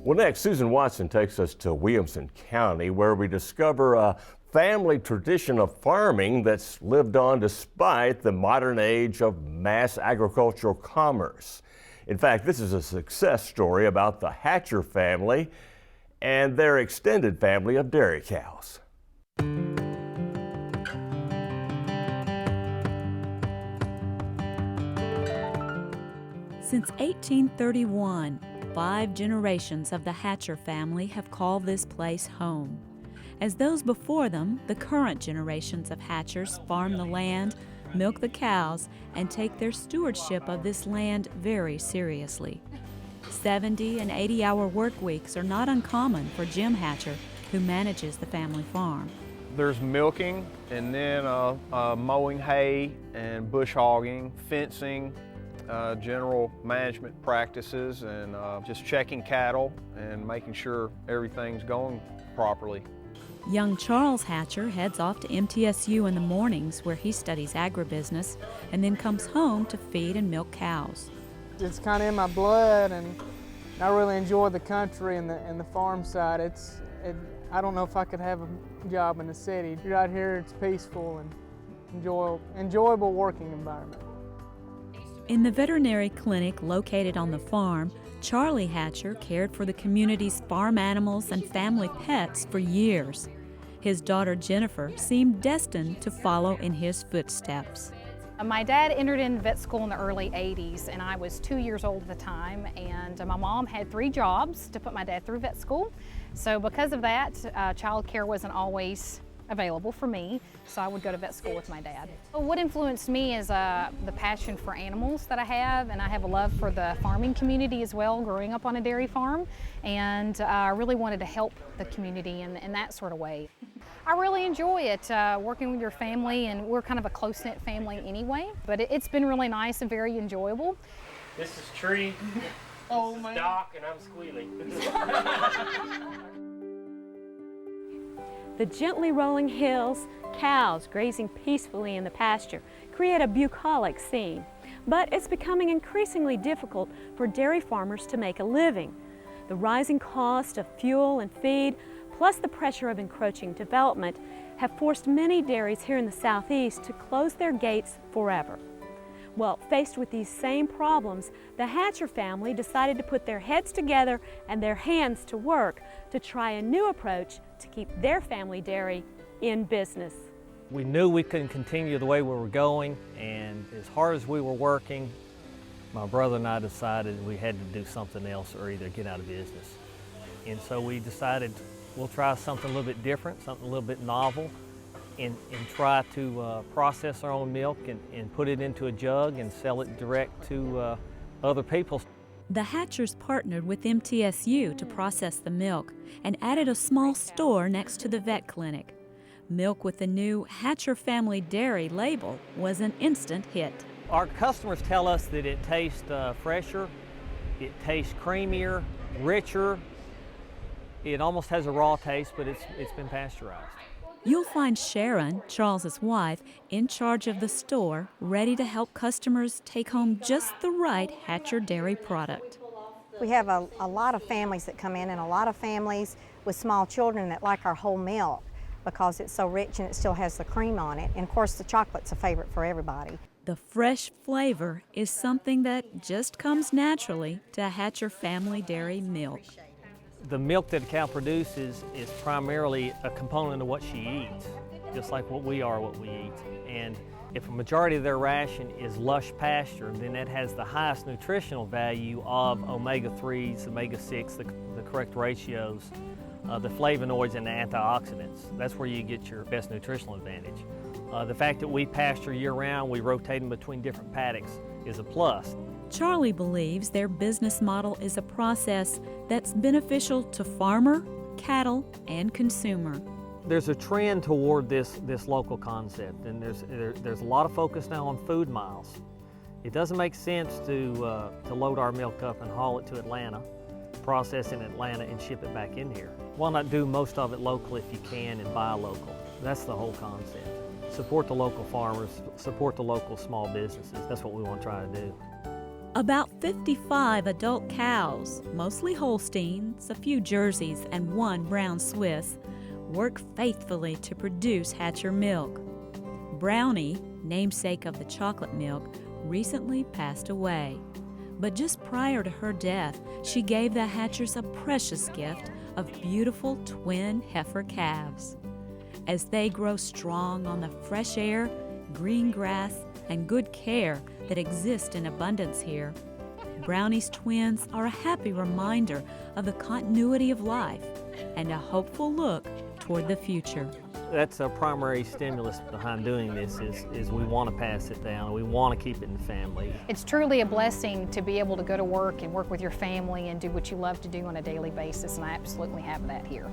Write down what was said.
Well, next, Susan Watson takes us to Williamson County, where we discover a family tradition of farming that's lived on despite the modern age of mass agricultural commerce. In fact, this is a success story about the Hatcher family and their extended family of dairy cows. Since 1831, 5 generations of the Hatcher family have called this place home. As those before them, the current generations of Hatchers farm the land, milk the cows, and take their stewardship of this land very seriously. 70 and 80-hour work weeks are not uncommon for Jim Hatcher, who manages the family farm. There's milking, and then mowing hay and bush hogging, fencing, general management practices, and just checking cattle and making sure everything's going properly. Young Charles Hatcher heads off to MTSU in the mornings, where he studies agribusiness, and then comes home to feed and milk cows. It's kind of in my blood, and I really enjoy the country and the farm side. I don't know if I could have a job in the city. Right here, it's peaceful and enjoyable working environment. In the veterinary clinic located on the farm, Charlie Hatcher cared for the community's farm animals and family pets for years. His daughter Jennifer seemed destined to follow in his footsteps. My dad entered in vet school in the early 80s, and I was 2 years old at the time, and my mom had 3 jobs to put my dad through vet school. So because of that, child care wasn't always available for me, so I would go to vet school with my dad. What influenced me is the passion for animals that I have, and I have a love for the farming community as well, growing up on a dairy farm, and I really wanted to help the community in that sort of way. I really enjoy it, working with your family, and we're kind of a close-knit family anyway, but it's been really nice and very enjoyable. This is Tree, this is Doc, and I'm Squealy. The gently rolling hills, cows grazing peacefully in the pasture create a bucolic scene. But it's becoming increasingly difficult for dairy farmers to make a living. The rising cost of fuel and feed, plus the pressure of encroaching development, have forced many dairies here in the Southeast to close their gates forever. Well, faced with these same problems, the Hatcher family decided to put their heads together and their hands to work to try a new approach to keep their family dairy in business. We knew we couldn't continue the way we were going, and as hard as we were working, my brother and I decided we had to do something else or either get out of business. And so we decided we'll try something a little bit different, something a little bit novel, and try to process our own milk and put it into a jug and sell it direct to other people. The Hatchers partnered with MTSU to process the milk and added a small store next to the vet clinic. Milk with the new Hatcher Family Dairy label was an instant hit. Our customers tell us that it tastes fresher, it tastes creamier, richer. It almost has a raw taste, but it's been pasteurized. You'll find Sharon, Charles's wife, in charge of the store, ready to help customers take home just the right Hatcher dairy product. We have a lot of families that come in, and a lot of families with small children that like our whole milk because it's so rich and it still has the cream on it. And of course the chocolate's a favorite for everybody. The fresh flavor is something that just comes naturally to Hatcher Family Dairy milk. The milk that a cow produces is primarily a component of what she eats, just like what we are, what we eat. And if a majority of their ration is lush pasture, then that has the highest nutritional value of omega-3s, omega-6, the correct ratios, the flavonoids and the antioxidants. That's where you get your best nutritional advantage. The fact that we pasture year-round, we rotate them between different paddocks, is a plus. Charlie believes their business model is a process that's beneficial to farmer, cattle, and consumer. There's a trend toward this local concept, and there's a lot of focus now on food miles. It doesn't make sense to load our milk up and haul it to Atlanta, process in Atlanta, and ship it back in here. Why not do most of it local if you can and buy local? That's the whole concept. Support the local farmers, support the local small businesses. That's what we want to try to do. About 55 adult cows, mostly Holsteins, a few Jerseys, and one brown Swiss, work faithfully to produce Hatcher milk. Brownie, namesake of the chocolate milk, recently passed away. But just prior to her death, she gave the Hatchers a precious gift of beautiful twin heifer calves. As they grow strong on the fresh air, green grass, and good care that exist in abundance here, Brownie's twins are a happy reminder of the continuity of life and a hopeful look toward the future. That's a primary stimulus behind doing this is we want to pass it down. We want to keep it in the family. It's truly a blessing to be able to go to work and work with your family and do what you love to do on a daily basis, and I absolutely have that here.